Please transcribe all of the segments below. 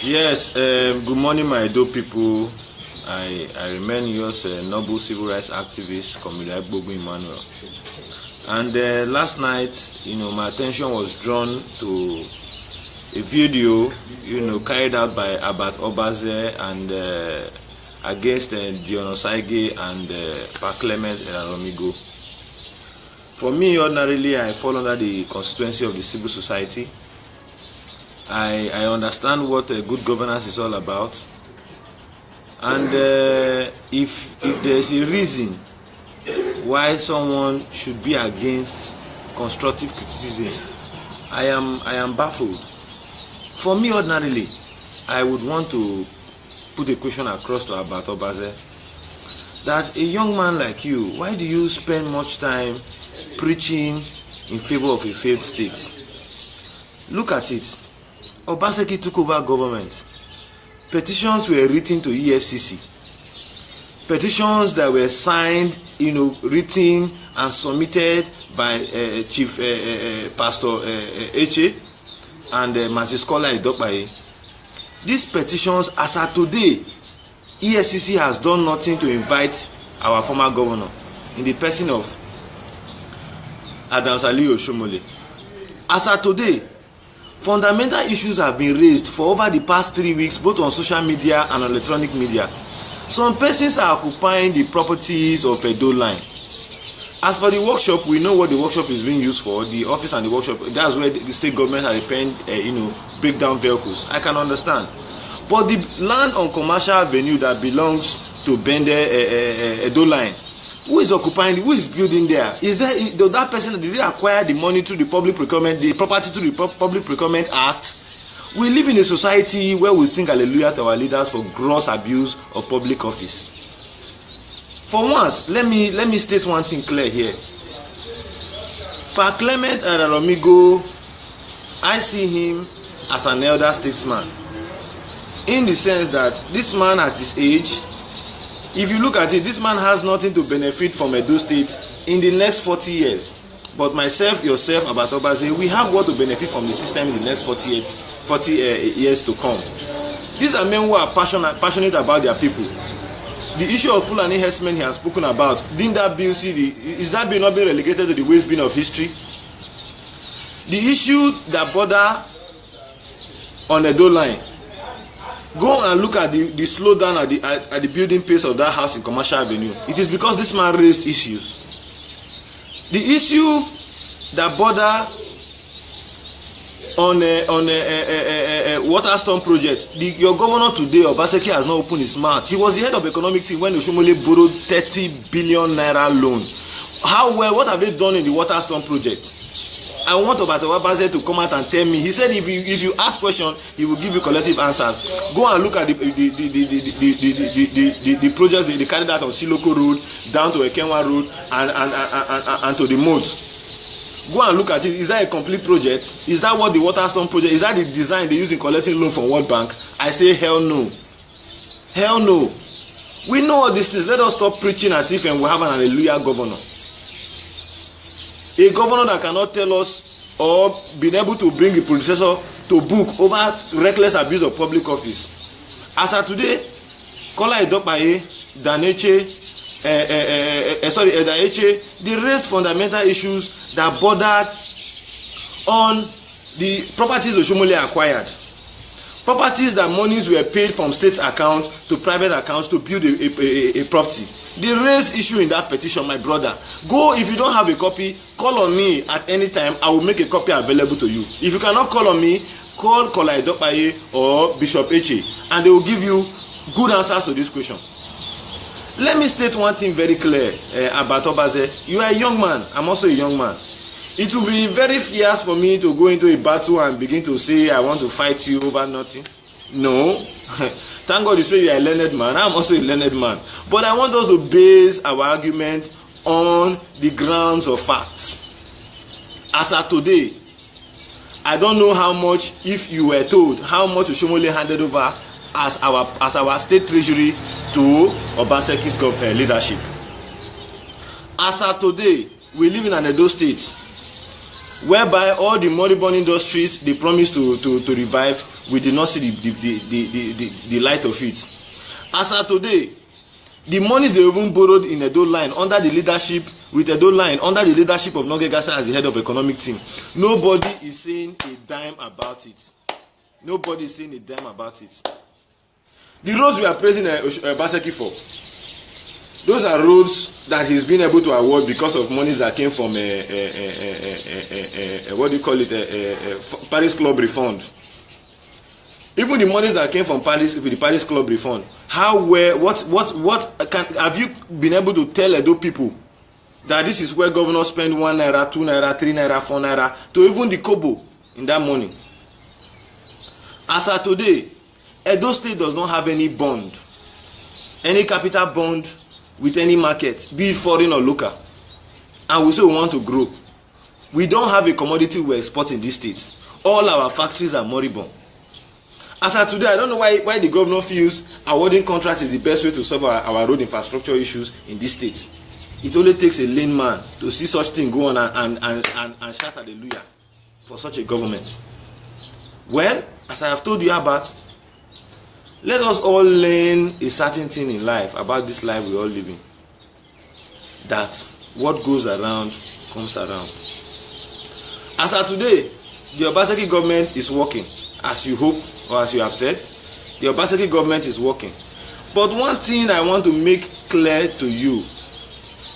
Yes, good morning, my Edo people. I remain yours, noble civil rights activist, Komila Gbogbo Emmanuel. And last night, my attention was drawn to a video, carried out by Abat Obaze and against Dion Osaige and Pa Clement Eralomigo. For me, ordinarily, I fall under the constituency of the civil society. I understand what good governance is all about, and if there's a reason why someone should be against constructive criticism, I am baffled. For me, ordinarily, I would want to put a question across to Abat Obaze that a young man like you, why do you spend much time preaching in favor of a failed state? Look at it. Obaseki took over government. Petitions were written to EFCC. Petitions that were signed, written and submitted by Chief Pastor Eche and Mazi Scholar Idokpaye. These petitions, as of today, EFCC has done nothing to invite our former governor in the person of Adams Ali Oshomole. As of today, fundamental issues have been raised for over the past 3 weeks, both on social media and electronic media. Some persons are occupying the properties of Edo line. As for the workshop, we know what the workshop is being used for. The office and the workshop, that's where the state government are repairing, breakdown vehicles. I can understand. But the land on Commercial Avenue that belongs to Bende Edo line, who is occupying? Who is building there? Is there that person? Did they acquire the money through the public procurement, the property through the Public Procurement Act? We live in a society where we sing hallelujah to our leaders for gross abuse of public office. For once, let me state one thing clear here. Pa Clement Eralomigo, I see him as an elder statesman, in the sense that this man at his age, if you look at it, this man has nothing to benefit from Edo State in the next 40 years. But myself, yourself, Abat Obaze, we have what to benefit from the system in the next 40 years to come. These are men who are passionate about their people. The issue of Fulani herdsmen he has spoken about, didn't that bill is that bill not being relegated to the waste bin of history? The issue that border on Edo line, go and look at the slowdown at the building pace of that house in Commercial Avenue. It is because this man raised issues. The issue that border on a Waterstone project, your governor today, Obaseki, has not opened his mouth. He was the head of economic team when Oshomole borrowed 30 billion naira loan. What have they done in the Waterstone project? I want Abat Obaze to come out and tell me. He said if you ask questions, he will give you collective answers. Go and look at the projects they carried out on Siloko Road down to Ekenwa Road and to the moats. Go and look at it. Is that a complete project? Is that what the Waterstone project? Is that the design they use in collecting loan from World Bank? I say hell no. Hell no. We know all these things. Let us stop preaching as if we have an hallelujah governor. A governor that cannot tell us or been able to bring the predecessor to book over reckless abuse of public office. As of today, Kola Idokpaye, Eda Eche, they raised fundamental issues that bordered on the properties Oshomole acquired. Properties that monies were paid from state accounts to private accounts to build a property. They raised issue in that petition, my brother. Go, if you don't have a copy, call on me at any time. I will make a copy available to you. If you cannot call on me, call Kola Idokpaye or Bishop Eche, and they will give you good answers to this question. Let me state one thing very clear, Abat Obaze. You are a young man. I'm also a young man. It will be very fierce for me to go into a battle and begin to say I want to fight you over nothing. No. Thank God you say you are a learned man. I'm also a learned man. But I want us to base our argument on the grounds of facts. As of today, I don't know how much, if you were told, how much Oshomole handed over as our state treasury to Obaseki's leadership. As of today, we live in an Edo state whereby all the moribund industries they promise to revive we did not see the light of it. As of today, the monies they even borrowed in Edo Line under the leadership of Nonge Gasa as the head of economic team, nobody is saying a dime about it. Nobody is saying a dime about it. The roads we are praising Obaseki for, those are roads that he's been able to award because of monies that came from Paris Club refund. Even the monies that came from the Paris Club refund, what have you been able to tell Edo people that this is where governors spend 1 naira, 2 naira, 3 naira, 4 naira to even the kobo in that money? As of today, Edo State does not have any bond, any capital bond with any market, be it foreign or local, and we say we want to grow. We don't have a commodity we export in this state. All our factories are moribund. As of today, I don't know why the governor feels awarding contracts is the best way to solve our road infrastructure issues in this state. It only takes a lame man to see such thing go on and shout hallelujah for such a government. Well, as I have told you about, let us all learn a certain thing in life about this life we all live in. That what goes around comes around. As of today, the Obaseki government is working, as you hope or as you have said. The Obaseki government is working. But one thing I want to make clear to you,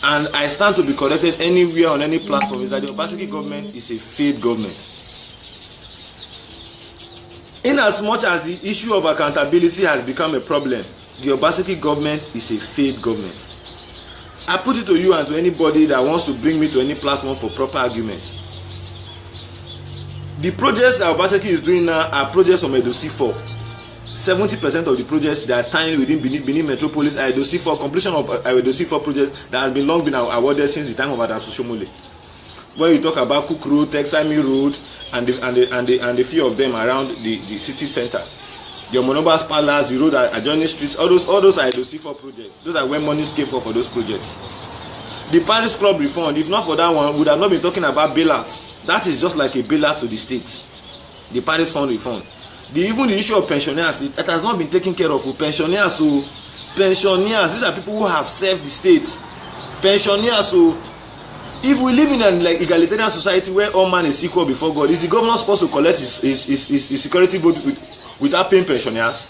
and I stand to be corrected anywhere on any platform, is that the Obaseki government is a failed government. In as much as the issue of accountability has become a problem, the Obaseki government is a failed government. I put it to you and to anybody that wants to bring me to any platform for proper argument. The projects that Obaseki is doing now are projects from Edo C4. 70% of the projects that are tying within Benin Metropolis are Edo C4, completion of Edo C4 projects that has been long been awarded since the time of Adams Oshomole. When you talk about Cook Road, Texami Road, and the few of them around the city center, the Monobas Palace, the road adjoining streets, all those are Edo C4 projects. Those are where monies came for those projects. The Paris Club refund, if not for that one, would have not been talking about bailout. That is just like a bailout to the state. The Paris Fund refund. Even the issue of pensioners, it has not been taken care of. Pensioners, these are people who have served the state. Pensioners, if we live in an egalitarian society where all man is equal before God, is the governor supposed to collect his security vote without paying pensioners?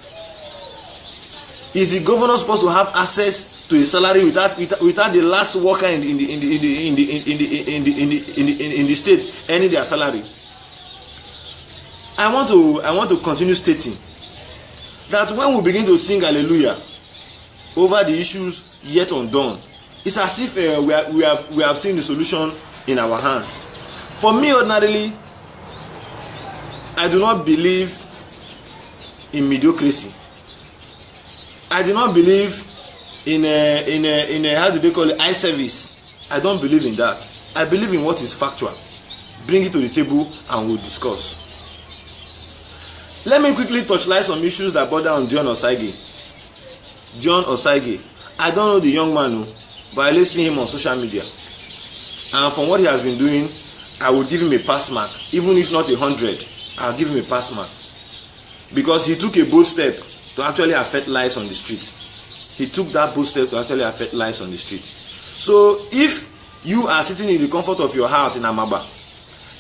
Is the governor supposed to have access to his salary without the last worker in the state earning their salary? I want to continue stating that when we begin to sing hallelujah over the issues yet undone, it's as if we have seen the solution in our hands. For me, ordinarily, I do not believe in mediocrity. I do not believe in a how do they call it, eye service. I don't believe in that. I believe in what is factual. Bring it to the table and we'll discuss. Let me quickly touchlight some issues that bother on John Osagie. John Osagie. I don't know the young man, but I see him on social media. And from what he has been doing, I will give him a pass mark. Even if not 100, I'll give him a pass mark. Because he took a bold step to actually affect lives on the street. He took that bold step to actually affect lives on the street. So if you are sitting in the comfort of your house in Amaba,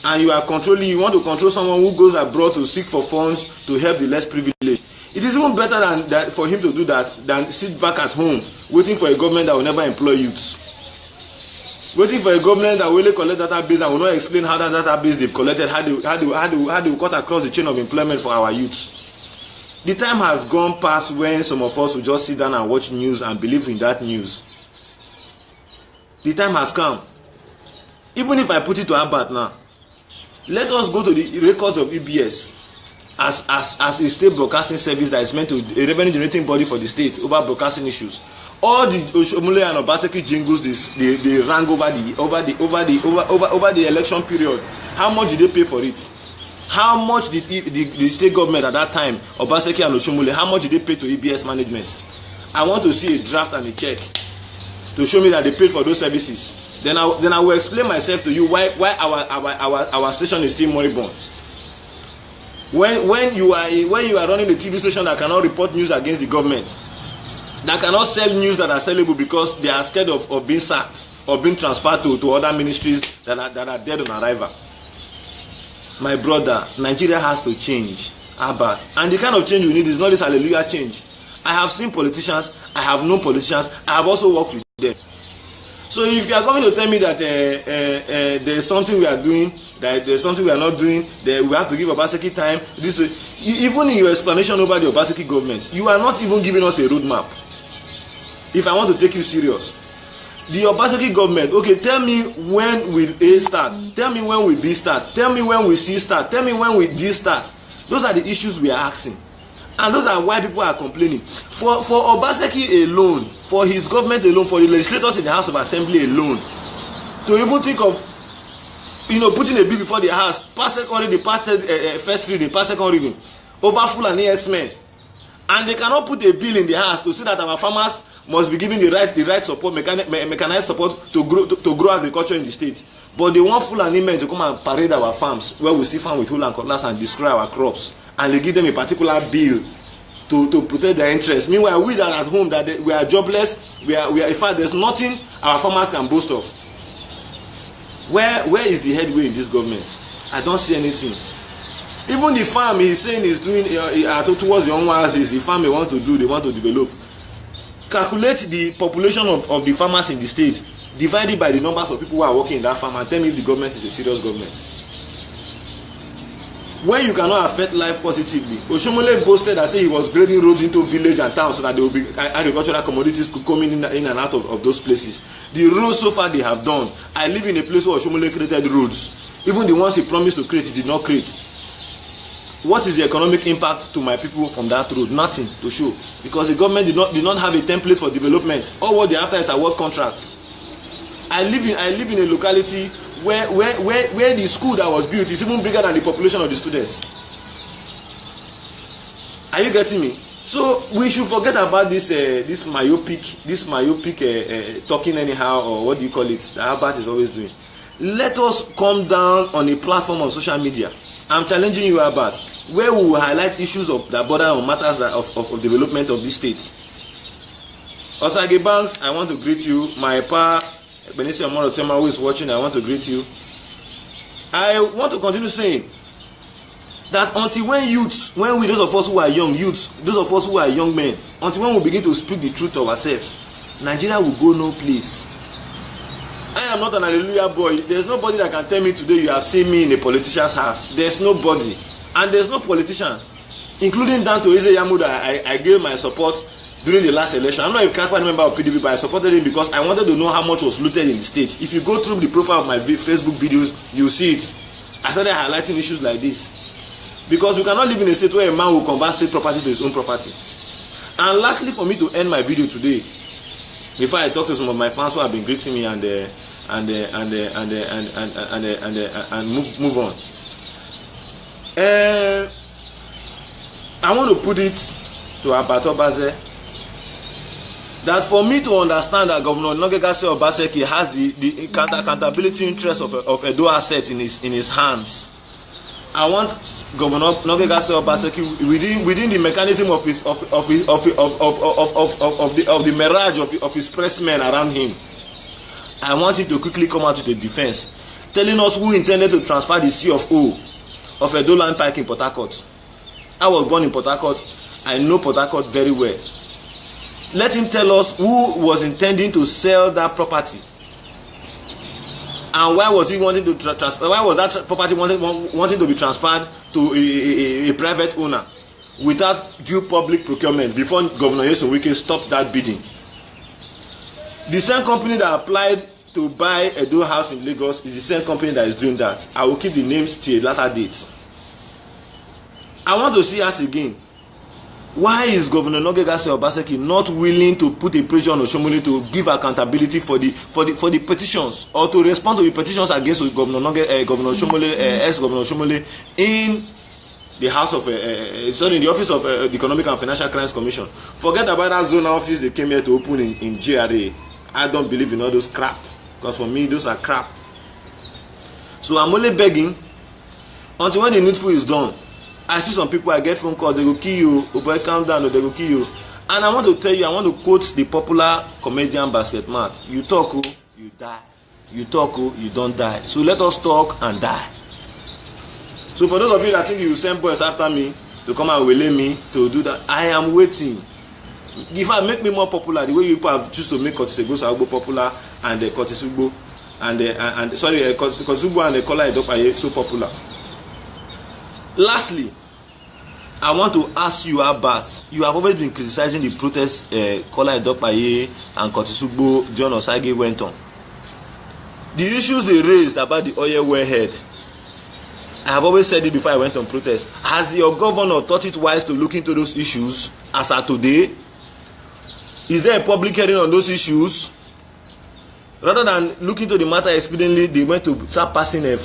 and you want to control someone who goes abroad to seek for funds to help the less privileged, it is even better than for him to do that than sit back at home waiting for a government that will never employ youths, waiting for a government that will only collect database and will not explain how that database they've collected, how they cut across the chain of employment for our youths. The time has gone past when some of us will just sit down and watch news and believe in that news. The time has come. Even if I put it to Albert now, let us go to the records of EBS as a state broadcasting service that is meant to a revenue generating body for the state over broadcasting issues. All the Oshomole and Obaseki jingles they rang over the election period. How much did they pay for it? How much did the state government at that time, Obaseki and Oshomole, how much did they pay to EBS management? I want to see a draft and a check to show me that they paid for those services. Then I will explain myself to you why our station is still moribund. when you are running a TV station that cannot report news against the government, that cannot sell news that are sellable because they are scared of being sacked or being transferred to other ministries that are dead on arrival. My brother, Nigeria has to change, Albert, and the kind of change we need is not this hallelujah change. I have seen politicians, I have known politicians, I have also worked with them. So if you are going to tell me that there is something we are doing, that there is something we are not doing, that we have to give Obaseki time, this way, even in your explanation over the Obaseki government, you are not even giving us a roadmap. If I want to take you serious, the Obaseki government, okay, tell me when will A start, tell me when will B start, tell me when will C start, tell me when will D start. Those are the issues we are asking, and those are why people are complaining. For Obaseki alone, for his government alone, for the legislators in the House of Assembly alone, to even think of, putting a bill before the House, pass second reading, pass first reading, pass second reading, over Fulani S-men, and they cannot put a bill in the House to say that our farmers must be given the right support, mechanized support to grow agriculture in the state. But they want Fulani men to come and parade our farms where we still farm with hoe and cutlass and destroy our crops, and they give them a particular bill to protect their interests. Meanwhile, we that are at home, that we are jobless, we are in fact there's nothing our farmers can boast of. Where is the headway in this government? I don't see anything. Even the farm he's saying is doing towards the oasis, the farm they want to do, they want to develop. Calculate the population of the farmers in the state, divide it by the numbers of people who are working in that farm, and tell me if the government is a serious government. When you cannot affect life positively, Oshomole boasted that say he was grading roads into village and towns so that there will be agricultural commodities could come in and out of those places. The roads so far they have done. I live in a place where Oshomole created roads. Even the ones he promised to create, he did not create. What is the economic impact to my people from that road? Nothing to show, because the government did not have a template for development. All what they after is award contracts. I live in a locality where the school that was built is even bigger than the population of the students. Are you getting me? So we should forget about this myopic talking anyhow, or what do you call it, that Albert is always doing. Let us come down on a platform on social media. I'm challenging you, Albert, where we will highlight issues that border on matters of development of this state. Osage Banks, I want to greet you. My pa Benisi Omorotema, who is watching, I want to greet you. I want to continue saying that until when we, those of us who are young youths, those of us who are young men, until when we begin to speak the truth of ourselves, Nigeria will go no place. I am not an hallelujah boy. There's nobody that can tell me today you have seen me in a politician's house. There's nobody, and there's no politician, including down to Eze Yamuda. I gave my support during the last election. I'm not a Kakwan member of PDP, but I supported him because I wanted to know how much was looted in the state. If you go through the profile of my Facebook videos, you'll see it. I started highlighting issues like this because we cannot live in a state where a man will convert state property to his own property. And lastly, for me to end my video today, before I talk to some of my fans who have been greeting me and move on, I want to put it to Albert Obaze that for me to understand that Governor Nogegase Obaseki has the accountability interest of Edo assets in his hands, I want Governor Nogegase Obaseki within the mechanism of the mirage of his pressmen around him. I want him to quickly come out with a defense, telling us who intended to transfer the CFO of Edo Land Park in Port Harcourt. I was born in Port Harcourt. I know Port Harcourt very well. Let him tell us who was intending to sell that property, and why was he wanting to transfer? Why was that property wanting to be transferred to a private owner without due public procurement before Governor Nyesom Wike stopped that bidding? The same company that applied to buy Edo House in Lagos is the same company that is doing that. I will keep the names till a later date. I want to see us again. Why is Governor Nogegase Obaseki not willing to put a pressure on Oshomole to give accountability for the petitions, or to respond to the petitions against Governor Oshomole, ex-Governor Oshomole, in the House of in the Office of the Economic and Financial Crimes Commission? Forget about that zonal office they came here to open in GRA. I don't believe in all those crap, because for me those are crap. So I'm only begging until when the needful is done, I see some people, I get phone calls, they go kill you, oh boy calm down, or they go kill you. And I want to tell you, I want to quote the popular comedian Basketmat. You talk, oh, you die. You talk, oh, you don't die. So let us talk and die. So for those of you that think you will send boys after me to come and waylay me to do that, I am waiting. If I make me more popular, the way you people have choose to make Curtis Egbo popular and Curtis Ugbo and Curtis Ugbo and Kola Edopaye so popular. Lastly, I want to ask you about, you have always been criticizing the protest Kola Edopaye and Curtis Ugbo, John Osage went on. The issues they raised about the oil wellhead, I have always said it before I went on protest. Has your governor thought it wise to look into those issues as at today? Is there a public hearing on those issues? Rather than looking into the matter expediently, they went to start passing a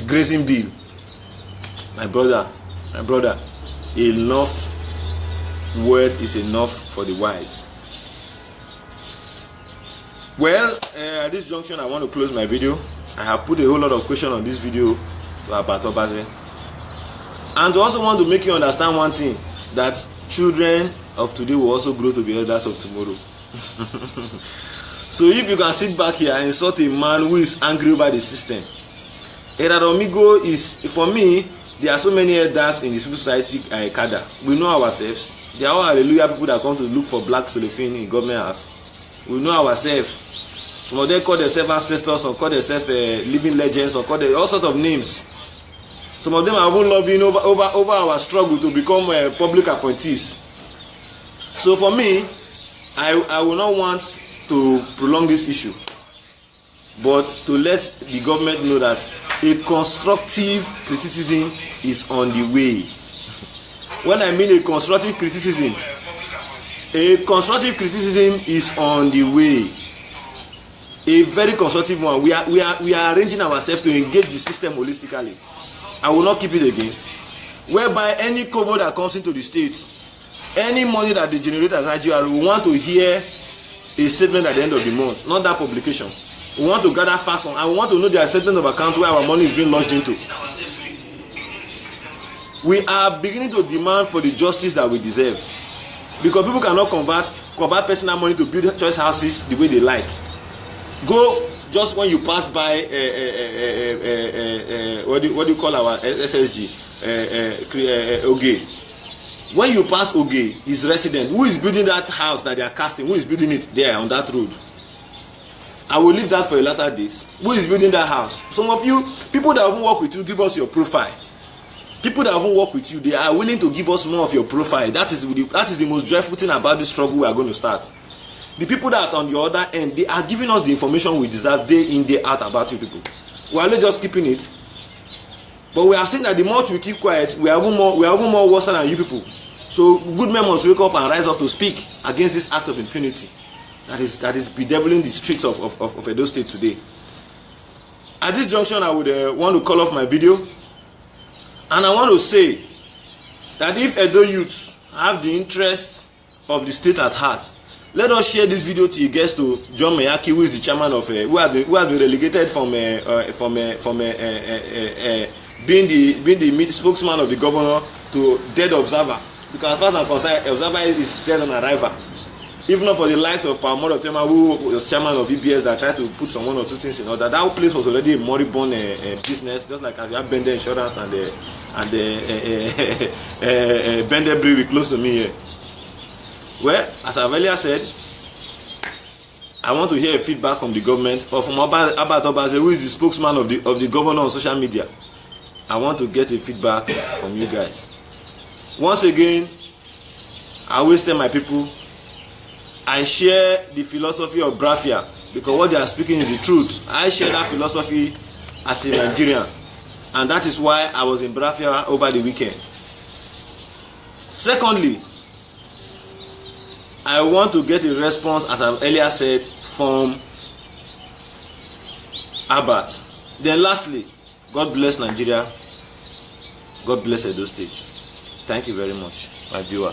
grazing bill. My brother, enough word is enough for the wise. Well, at this junction, I want to close my video. I have put a whole lot of questions on this video to Abat Obaze. And I also want to make you understand one thing, that children of today will also grow to be elders of tomorrow. So if you can sit back here and insult a man who is angry over the system, Eradomigo is, for me, there are so many elders in the civil society cadre. We know ourselves. They are all hallelujah people that come to look for black cellophane in government house. We know ourselves. Some of them call themselves ancestors, some call themselves living legends, some call them all sorts of names. Some of them are even lobbying over our struggle to become public appointees. So for me, I will not want to prolong this issue, but to let the government know that a constructive criticism is on the way. When I mean a constructive criticism is on the way. A very constructive one. We are arranging ourselves to engage the system holistically. I will not keep it again. Whereby any kobo that comes into the state, any money that they generate as IGR, we want to hear a statement at the end of the month, not that publication. We want to gather facts on, and we want to know their statement of accounts where our money is being lodged into. We are beginning to demand for the justice that we deserve, because people cannot convert personal money to build choice houses the way they like. Go just when you pass by what do you call our SSG Oge. When you pass Oge, his resident, who is building that house that they are casting, who is building it there on that road? I will leave that for a later date. Who is building that house? Some of you, people that haven't worked with you, give us your profile. People that haven't worked with you, they are willing to give us more of your profile. That is the most dreadful thing about this struggle we are going to start. The people that are on the other end, they are giving us the information we deserve day in, day out about you people. We are not just keeping it. But we have seen that the more we keep quiet, we are even more worse than you people. So good men must wake up and rise up to speak against this act of impunity that is bedeviling the streets of Edo State today. At this junction, I would want to call off my video, and I want to say that if Edo youths have the interest of the state at heart, let us share this video till it gets to John Mayaki, who is the chairman of who has been relegated from being the spokesman of the governor to dead observer. Because as far as I'm concerned, observer is dead on arrival. If not for the likes of Pamodo Tema, who was chairman of EBS, that tried to put some one or two things in order, that place was already a moribund business, just like as we have Bender Insurance and Bender Brewery close to me here. Well, as I've earlier said, I want to hear feedback from the government or from Abat Obaze, who is the spokesman of the governor on social media. I want to get a feedback from you guys. Once again, I always tell my people, I share the philosophy of Biafra because what they are speaking is the truth. I share that philosophy as a Nigerian, and that is why I was in Biafra over the weekend. Secondly, I want to get a response, as I've earlier said, from Abat. Then lastly, God bless Nigeria. God bless Edo State. Thank you very much, my viewer.